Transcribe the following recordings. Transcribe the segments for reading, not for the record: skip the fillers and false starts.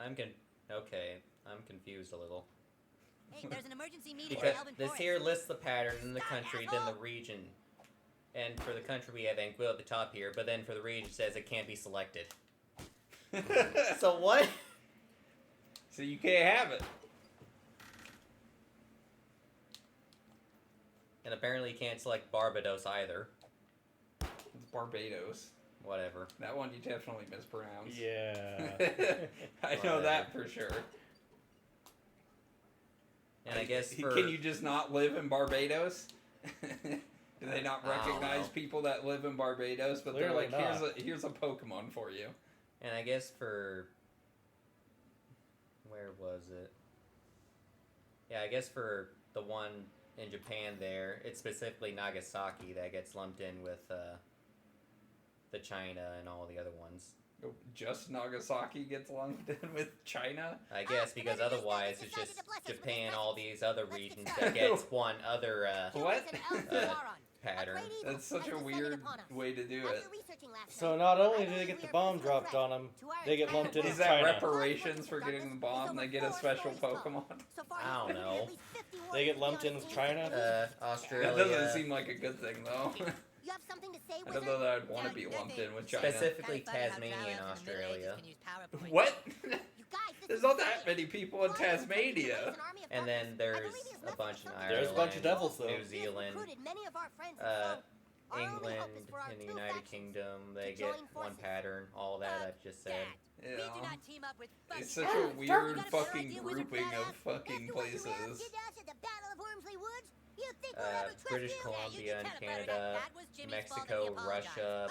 Okay, I'm confused a little. Hey, there's an emergency meeting Because in Elven this Forest. here lists the pattern in the country, then the region. And for the country we have Anguilla at the top here, but then for the region it says it can't be selected. So what? So you can't have it. And apparently you can't select Barbados either. It's Barbados. Whatever. That one you definitely mispronounced. Yeah. I know that for sure. And I guess for... Can you just not live in Barbados? Do they not recognize people that live in Barbados? But Clearly they're like, not. here's a Pokemon for you. And I guess for... Where was it? Yeah, I guess for the one in Japan there, it's specifically Nagasaki that gets lumped in with the China and all the other ones. Just Nagasaki gets lumped in with China? I guess, because otherwise it's just Japan, all these other regions that gets one other What? pattern. That's such a weird way to do it. So not only do they get the bomb dropped on them, they get lumped in Is with that China. reparations for getting the bomb? They get a special Pokemon? I don't know. They get lumped in with China? Australia. That doesn't seem like a good thing, though. You have something to say, I don't know that I'd want to be lumped in with China. Specifically Tasmania and Australia. What? There's not that many people in Tasmania. And then there's a bunch in Ireland. There's a bunch of devils, though. New Zealand. England and the United Kingdom, they get one pattern. All that I've just said. Yeah. It's such a weird fucking grouping of fucking places. British Columbia and Canada, Mexico, Russia,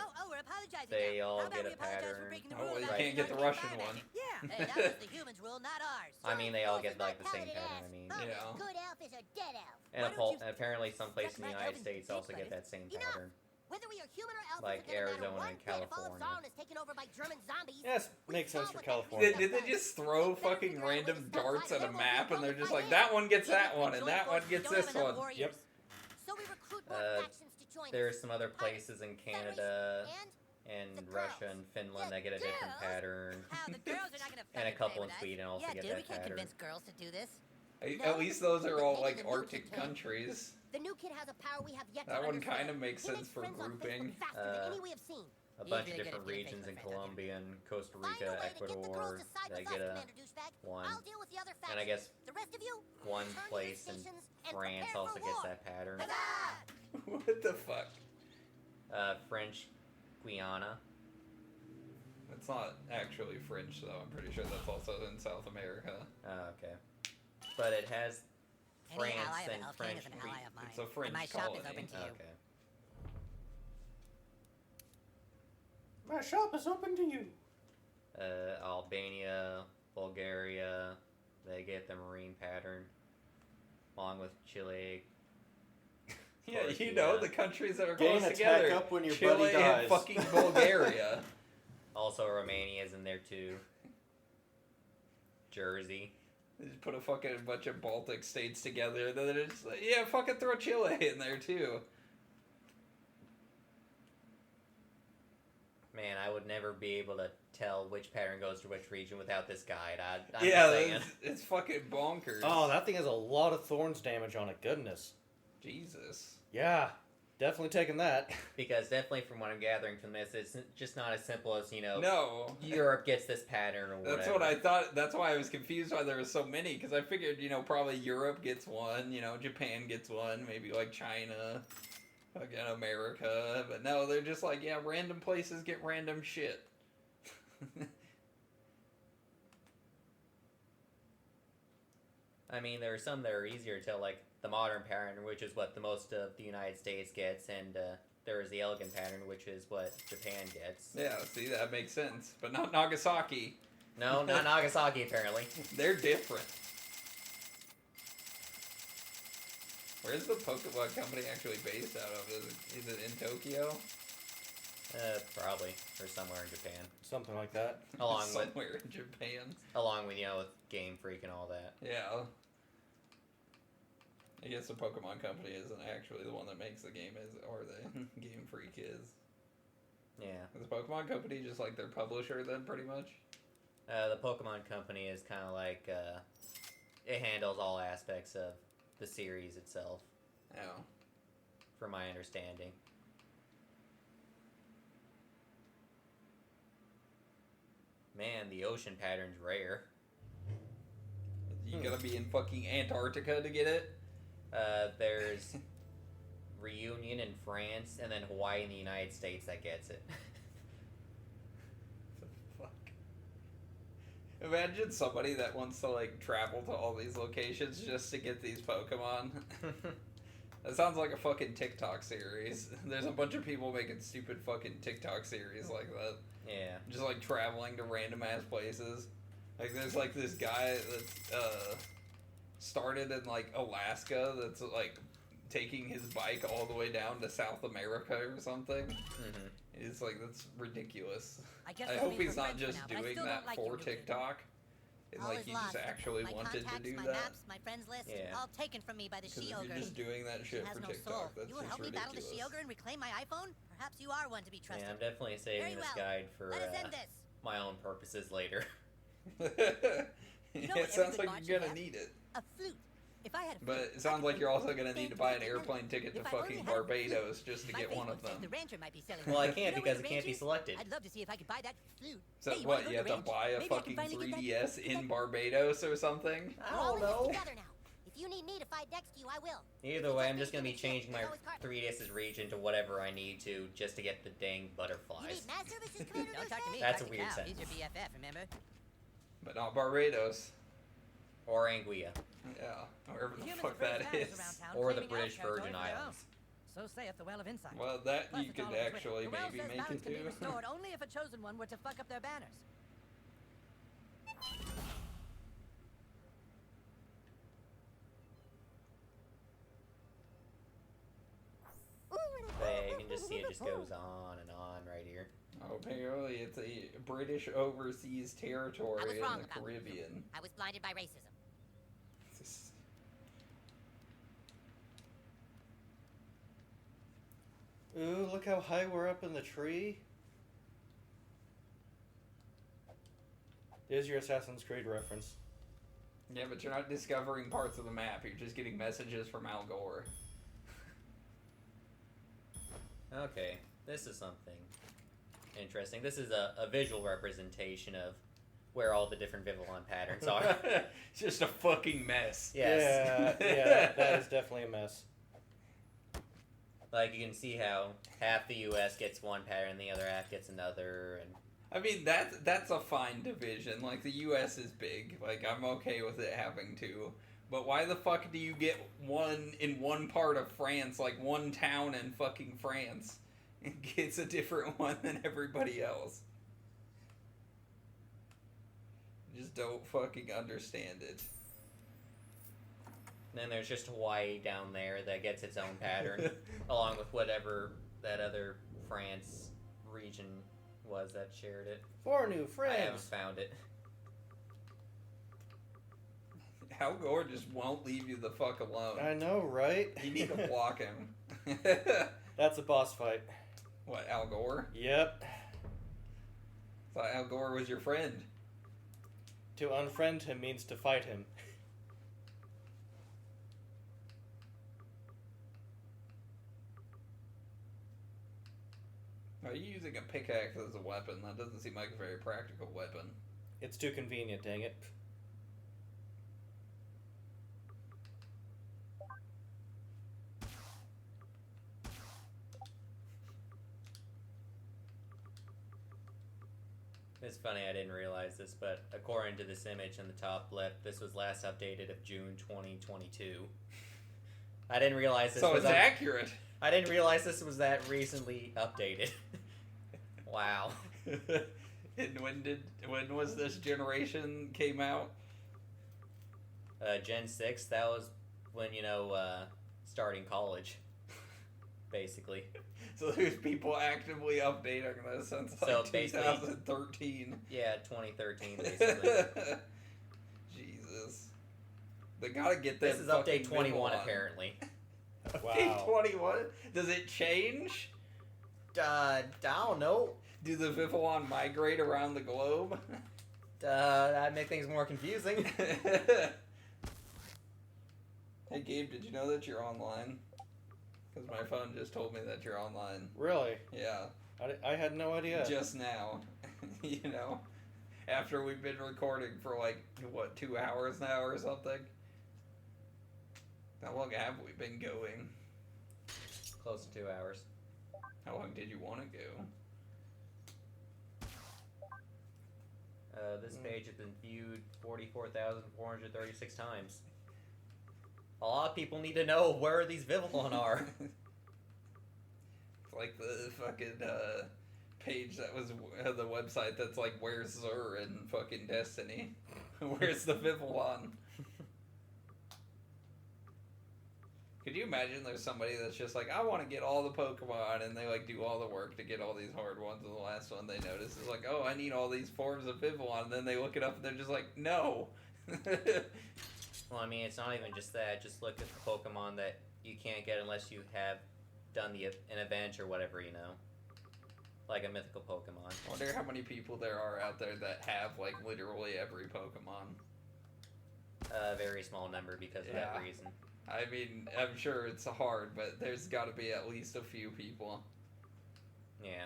they all get a pattern. Oh, well, you can't get the Russian one. Yeah, hey, that was the humans' rule, not ours. I mean, they all get like the same pattern. I mean, Yeah. Good elf is a dead elf. and apparently some places in the United States also get that same pattern. Whether we are human or elf, Like Arizona and California. Taken over by German zombies. Yes, makes sense for California. Did they just throw fucking random darts at a map and they're just like, that one gets that one and that one gets this one? Yep. So we recruit more factions to join There are us. some other places in Canada and Russia and Finland that get a different pattern. And a couple in Sweden also get that pattern. convince girls to do this. At least those are all like Arctic countries. The new kid has a power we have yet That to one understand. kind of makes He sense for friends on grouping. Facebook faster than any we have seen. A bunch of different regions in Colombia and Costa Rica, Ecuador, they get a one. And I guess one place in France also gets that pattern. What the fuck? French Guiana. It's not actually French though. I'm pretty sure that's also in South America. Okay. But it has France Any ally of and an elf French. king is an ally of mine. It's a French and my shop is colony. open to you. Okay. My shop is open to you. Albania, Bulgaria, they get the marine pattern, along with Chile. Yeah, course, you know, yeah. the countries that are Gain close attack together. up when your Chile buddy dies. and fucking Bulgaria. Also, Romania's in there too. Jersey. They just put a fucking bunch of Baltic states together. Then they're just like, yeah, fucking throw Chile in there too. Man, I would never be able to tell which pattern goes to which region without this guide. I'm Yeah, just saying. it's fucking bonkers. Oh, that thing has a lot of thorns damage on it. Goodness. Jesus. Yeah, definitely taking that. Because definitely from what I'm gathering from this, it's just not as simple as, No. Europe gets this pattern or whatever. That's what I thought. That's why I was confused why there were so many. Because I figured, probably Europe gets one. Japan gets one. Maybe like China. Again, America. But no, they're just like, yeah, random places get random shit. I mean, there are some that are easier to tell, like the modern pattern, which is what the most of the United States gets, and there is the elegant pattern, which is what Japan gets. Yeah, see, that makes sense. But not Nagasaki. No, not Nagasaki, apparently. They're different. Where's the Pokemon company actually based out of? Is it in Tokyo? Probably, or somewhere in Japan. Something like that. Somewhere in Japan. Along with, with Game Freak and all that. Yeah. I guess the Pokemon company isn't actually the one that makes the game, or the Game Freak is. Yeah. Is the Pokemon company just like their publisher then, pretty much? The Pokemon Company is kind of like it handles all aspects of the series itself, Yeah. from my understanding. Man, the ocean pattern's rare. You gotta be in fucking Antarctica to get it? There's Reunion in France, and then Hawaii in the United States that gets it. Fuck. Imagine somebody that wants to, like, travel to all these locations just to get these Pokemon. That sounds like a fucking TikTok series. There's a bunch of people making stupid fucking TikTok series like that. Yeah. Just, like, traveling to random ass places. Like, there's, like, this guy that's, started in, like, Alaska that's, like, taking his bike all the way down to South America or something. Mm-hmm. It's like, that's ridiculous. guess I we'll hope leave he's for not French for just now, but I doing still that don't like for your decision. TikTok. And, All like, is he lost. just actually my wanted to contacts, do my that. maps, my friends list, Yeah. all taken from me by the Because if she-ogre. you're just doing that She shit has for no TikTok, soul. that's You will just help me battle the ridiculous. she-ogre and reclaim my iPhone? Perhaps you are one to be trusted. Yeah, I'm definitely saving Very this well. guide for Let us end this. my own purposes later. You know what It sounds every good like bard you're should gonna have? need it. A flute. If I had a flute, But it I sounds could like play you're also flute gonna need to and buy an play airplane ticket to If I only fucking had a flute, Barbados just to my get face one would of say them. The Ranger might be selling Well, I it. can't You know because where it the can't be range is? selected. I'd love to see if I could buy that flute. So Hey, you what, wanna you go have to to the buy a range? Maybe I can fucking finally get that 3DS in flute. Barbados or something? We're all in this together now. If you need me to fight next to you, I will. Either way, I'm just gonna be Give me changing my shit. There's always 3DS's region to whatever I need to just to get the dang You butterflies. need mass services, Commander? Don't talk to me. That's talk a to weird Cal. He's sentence. your BFF, remember? But not Barbados. Or Anguilla. Yeah, wherever the Humans fuck are first that founders is. around town Or the claiming our British territory Virgin for their own. Islands. So saith the Well of Insight. Well, that Plus, you it's all could over Twitter. actually The well maybe says make balance it can be to. restored only if a chosen one were to fuck up their banners. Yeah, you can just see it just goes on and on right here. Oh, apparently it's a British overseas territory I was in wrong the about you. Caribbean. I was blinded by racism. Ooh, look how high we're up in the tree. There's your Assassin's Creed reference. Yeah, but you're not discovering parts of the map. You're just getting messages from Al Gore. Okay, this is something interesting. This is a visual representation of where all the different Vivillon patterns are. It's just a fucking mess. Yes. Yeah, that is definitely a mess. Like, you can see how half the U.S. gets one pattern, the other half gets another, and I mean, that's a fine division. Like, the U.S. is big. Like, I'm okay with it having two. But why the fuck do you get one in one part of France, like one town in fucking France, and gets a different one than everybody else? Just don't fucking understand it. then there's just Hawaii down there that gets its own pattern, along with whatever that other France region was that shared it. Four new I haven't friends. found it. Al Gore just won't leave you the fuck alone. I know, right? You need to block him. That's a boss fight. What, Al Gore? Yep. Thought Al Gore was your friend. To unfriend him means to fight him. Are you using a pickaxe as a weapon? That doesn't seem like a very practical weapon. It's too convenient, dang it. It's funny, I didn't realize this, but according to this image in the top left, this was last updated of June 2022. I didn't realize this So was it's accurate. I didn't realize this was that recently updated. Wow. And when was this generation came out? Gen 6, that was when, starting college. Basically. So there's people actively updating this since So like basically- 2013. Yeah, 2013, basically. Jesus. They gotta get that. This is update 21, apparently. Update 21? Does it change? I don't know. Do the Vivillon migrate around the globe? That'd make things more confusing. Hey Gabe, did you know that you're online? Because my phone just told me that you're online. Really? Yeah. I had no idea. Just now. You know? After we've been recording for like, what, 2 hours now or something? How long have we been going? Close to 2 hours. How long did you want to go? This page has been viewed 44,436 times. A lot of people need to know where these Vivillon are. It's like the fucking page that was the website that's like, where's Zur in fucking Destiny? Where's the Vivillon? Could you imagine there's somebody that's just like, I want to get all the Pokemon, and they like do all the work to get all these hard ones, and the last one they notice is like, oh, I need all these forms of Vivillon, and then they look it up and they're just like, no. Well, I mean, it's not even just that. Just look at the Pokemon that you can't get unless you have done an event or whatever, you know? Like a mythical Pokemon. I wonder how many people there are out there that have like literally every Pokemon. A very small number because of that reason. I mean, I'm sure it's hard, but there's got to be at least a few people. Yeah.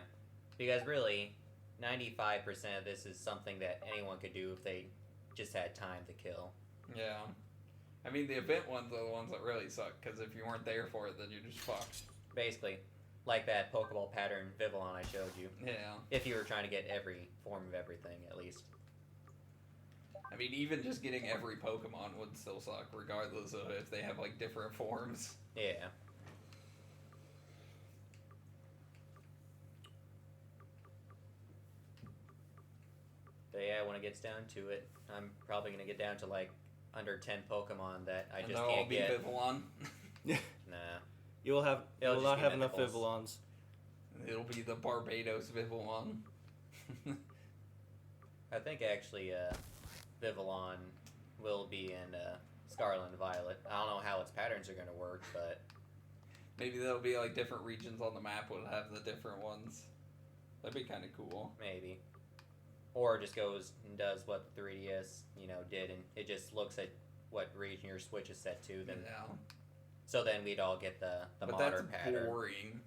Because really, 95% of this is something that anyone could do if they just had time to kill. Yeah. I mean, the event ones are the ones that really suck, because if you weren't there for it, then you're just fucked. Basically. Like that Pokeball pattern Vivillon I showed you. Yeah. If you were trying to get every form of everything, at least. I mean, even just getting every Pokemon would still suck, regardless of if they have, like, different forms. Yeah. But yeah, when it gets down to it, I'm probably going to get down to, like, under 10 Pokemon that I just can't get. And they'll all be Vivillon? Nah. You will It'll not just be have enough mythicals. Vivillons. It'll be the Barbados Vivillon. I think, actually, Vivillon will be in Scarlet and Violet. I don't know how its patterns are going to work, but... Maybe there'll be, like, different regions on the map will have the different ones. That'd be kind of cool. Maybe. Or it just goes and does what the 3DS, did, and it just looks at what region your Switch is set to. Then, Yeah. So then we'd all get the But modern that's pattern. boring.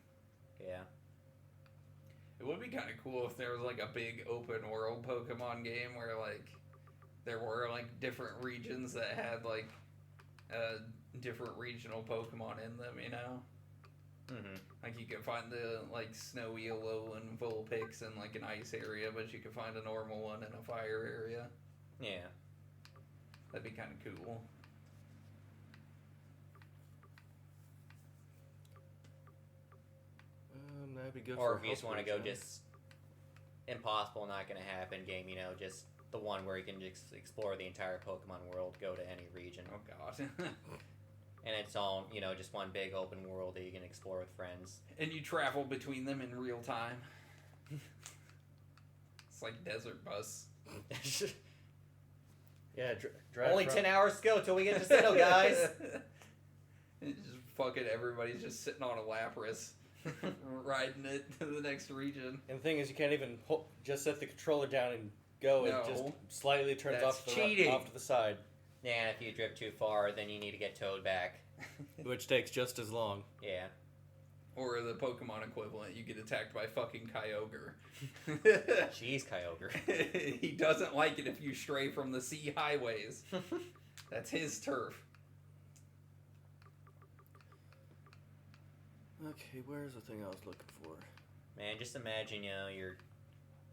Yeah. It would be kind of cool if there was, like, a big open world Pokemon game where, like, there were, like, different regions that had, like, different regional Pokemon in them, you know? Mm-hmm. Like, you could find the, like, snow elo and Vulpix in, like, an ice area, but you could find a normal one in a fire area. Yeah. That'd be kind of cool. That'd be good Or for if you just want to health go reasons. just impossible, not going to happen game, just the one where you can just explore the entire Pokemon world, go to any region. Oh, God. And it's all, just one big open world that you can explore with friends. And you travel between them in real time. It's like Desert Bus. Yeah, drive Only from- 10 hours to go till we get to Sinnoh, guys. It's just fucking everybody's just sitting on a Lapras, riding it to the next region. And the thing is, you can't even just set the controller down and go. No. It just slightly turns That's off cheating. off to the side, Yeah, if you drift too far, then you need to get towed back. which takes just as long. Yeah. Or the Pokemon equivalent, you get attacked by fucking Kyogre. Jeez, Kyogre. He doesn't like it if you stray from the sea highways. That's his turf. Okay, where's the thing I was looking for? Man, just imagine, you're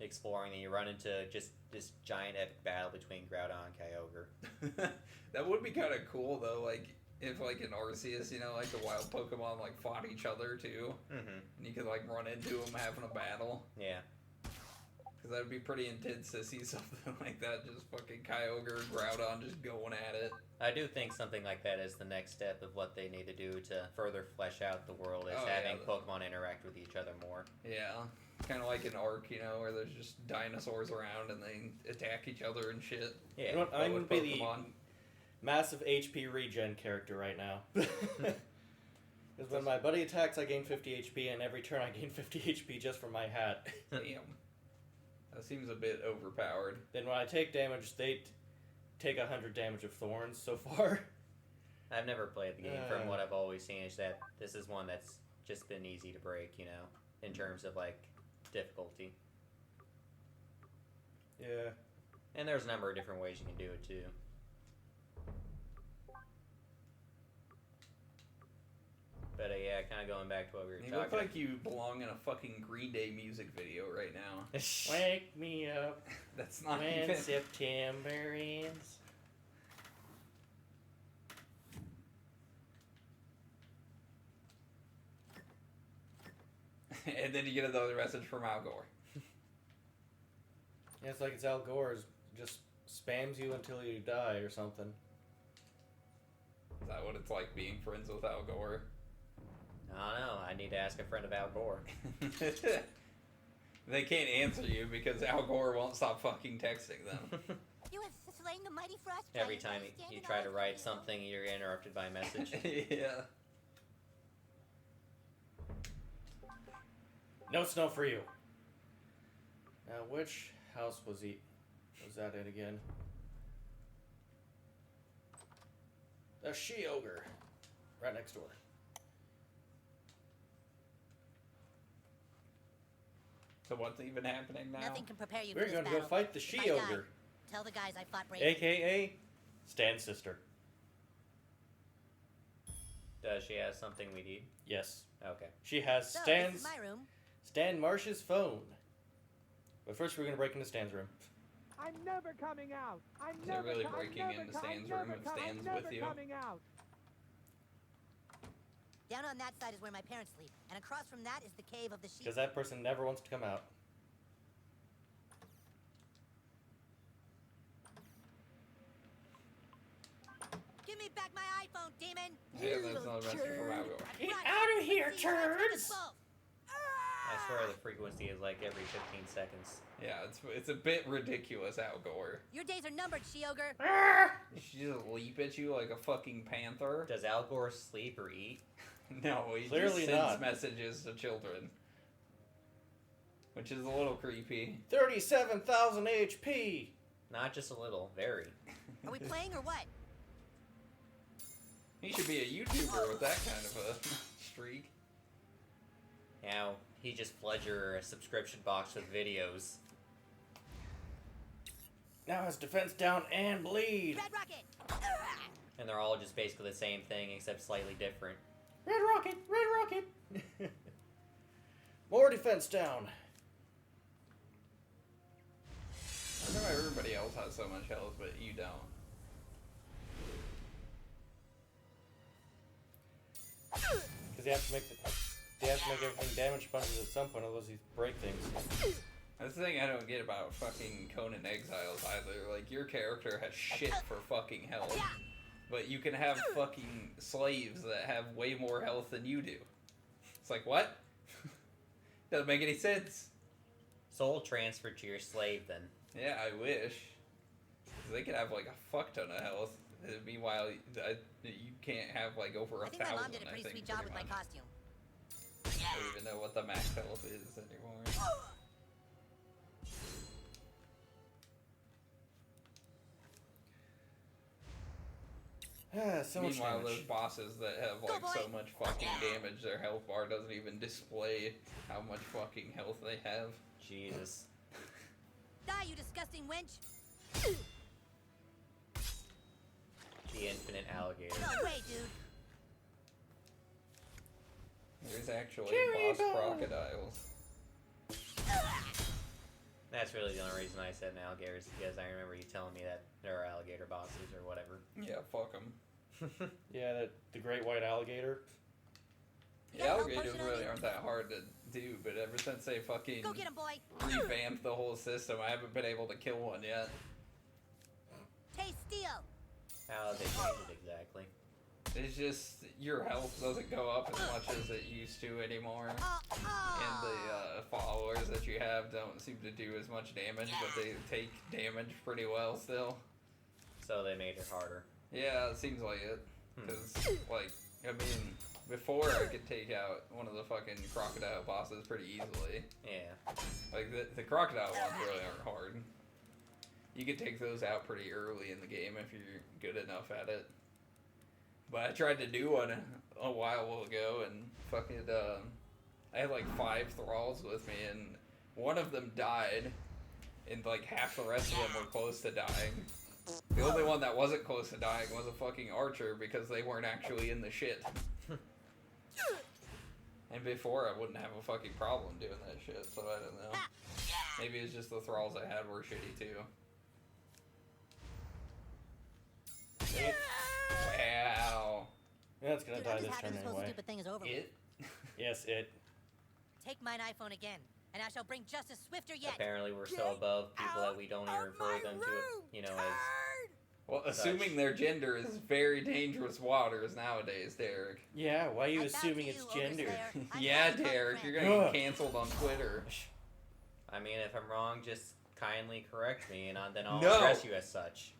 exploring and you run into just this giant epic battle between Groudon and Kyogre. That would be kind of cool, though, like, if, like, in Arceus, like, the wild Pokemon, like, fought each other, too. Mm-hmm. And you could, like, run into them having a battle. Yeah. Because that would be pretty intense to see something like that. Just fucking Kyogre and Groudon just going at it. I do think something like that is the next step of what they need to do to further flesh out the world, is having Pokemon interact with each other more. Yeah. Kind of like an Ark, where there's just dinosaurs around and they attack each other and shit. Yeah. You know what, But I'm with gonna be the Pokemon. massive HP regen character right now. Because when my buddy attacks, I gain 50 HP, and every turn I gain 50 HP just from my hat. Damn. That seems a bit overpowered. Then when I take damage, they take 100 damage of thorns so far. I've never played the game. From what I've always seen is that this is one that's just been easy to break, you know, in terms of, like, difficulty. Yeah. And there's a number of different ways you can do it, too. But, yeah, kind of going back to what we were You talking look like you belong in a fucking Green Day music video right now. Wake me up That's not when even... September ends. And then you get another message from Al Gore. Yeah, it's like it's Al Gore's. Just spams you until you die or something. Is that what it's like being friends with Al Gore? I don't know. I need to ask a friend of Al Gore. They can't answer you because Al Gore won't stop fucking texting them. You have slain the mighty frost Every giant time by the you standing try to arm write of the something, you're interrupted by a message. Yeah. No snow for you. Now, which house was that in again? The she-ogre. Right next door. So what's even happening now? Nothing can prepare you We're for this going to go battle. fight the If I die, she-ogre. Tell the guys I fought bravely. A.K.A. Stan's sister. Does she have something we need? Yes. Okay. She has So, this Stan's... is my room. Stan Marsh's phone. But first we're going to break into Stan's room. I'm never coming out. I'm Is it never really I'm breaking never into co- I'm Stan's room never if co- I'm Stan's never with you? coming out. Down on that side is where my parents sleep, and across from that is the cave of the sheep. Because that person never wants to come out. Give me back my iPhone, demon! Yeah, that's not a message from Al Gore. Get Run, out of here, see, let's get us turds! both. I swear the frequency is like every 15 seconds. Yeah, it's a bit ridiculous, Al Gore. Your days are numbered, she-ogre. She just leap at you like a fucking panther. Does Al Gore sleep or eat? No, he Clearly just sends not. messages to children. Which is a little creepy. 37,000 HP! Not just a little, very. Are we playing or what? He should be a YouTuber with that kind of a streak. Now, he just floods your subscription box with videos. Now his defense down and bleed. Red rocket! And they're all just basically the same thing, except slightly different. Red rocket! Red rocket! More defense down. I know everybody else has so much health, but you don't. Because they have to make everything damage sponges at some point, otherwise you break things. That's the thing I don't get about fucking Conan Exiles either. Like, your character has shit for fucking health. But you can have fucking slaves that have way more health than you do. It's like, what? Doesn't make any sense. Soul transfer to your slave, then. Yeah, I wish. 'Cause they could have like a fuck ton of health. Meanwhile, you can't have like over I 1,000. think my mom did a pretty sweet job with my much. costume. I don't even know what the max health is anymore. So much Meanwhile, those damage. bosses that have Go, like boy. so much fucking damage, their health bar doesn't even display how much fucking health they have. Jesus. Die, you disgusting wench! The infinite alligator. No way, dude. There's actually Cherry boss bomb. crocodiles. That's really the only reason I said an alligator is because I remember you telling me that there are alligator bosses or whatever. Yeah, fuck them. Yeah, the great white alligator. Yeah, Yeah, alligators potion on really you. aren't that hard to do, but ever since they fucking Go get him, boy! revamped the whole system, I haven't been able to kill one yet. Hey, Steel! How did they change it exactly? It's just your health doesn't go up as much as it used to anymore. And the followers that you have don't seem to do as much damage, but they take damage pretty well still. So they made it harder. Yeah, it seems like it. Because, like, I mean, Before, I could take out one of the fucking crocodile bosses pretty easily. Yeah. Like, the crocodile ones really aren't hard. You could take those out pretty early in the game if you're good enough at it. But I tried to do one a while ago, and fucking, I had like 5 thralls with me, and one of them died, and like half the rest of them were close to dying. The only one that wasn't close to dying was a fucking archer, because they weren't actually in the shit. And before, I wouldn't have a fucking problem doing that shit, so I don't know. Maybe it's just the thralls I had were shitty too. Wow. Yeah, it's gonna Dude, die I'm this just happy turn this whole anyway. stupid thing is over. with. It? Yes, it. Take mine iPhone again, and I shall bring justice swifter yet. Apparently, we're so above people that we don't even refer them to, you know, as Well, assuming their gender is very dangerous waters nowadays, Derek. Yeah, why are you I bow to assuming you, it's Ogre gender? Slayer. I'm Yeah, not your Derek, friend. you're gonna Ugh. get canceled on Twitter. I mean, if I'm wrong, just kindly correct me, and then I'll No. address you as such.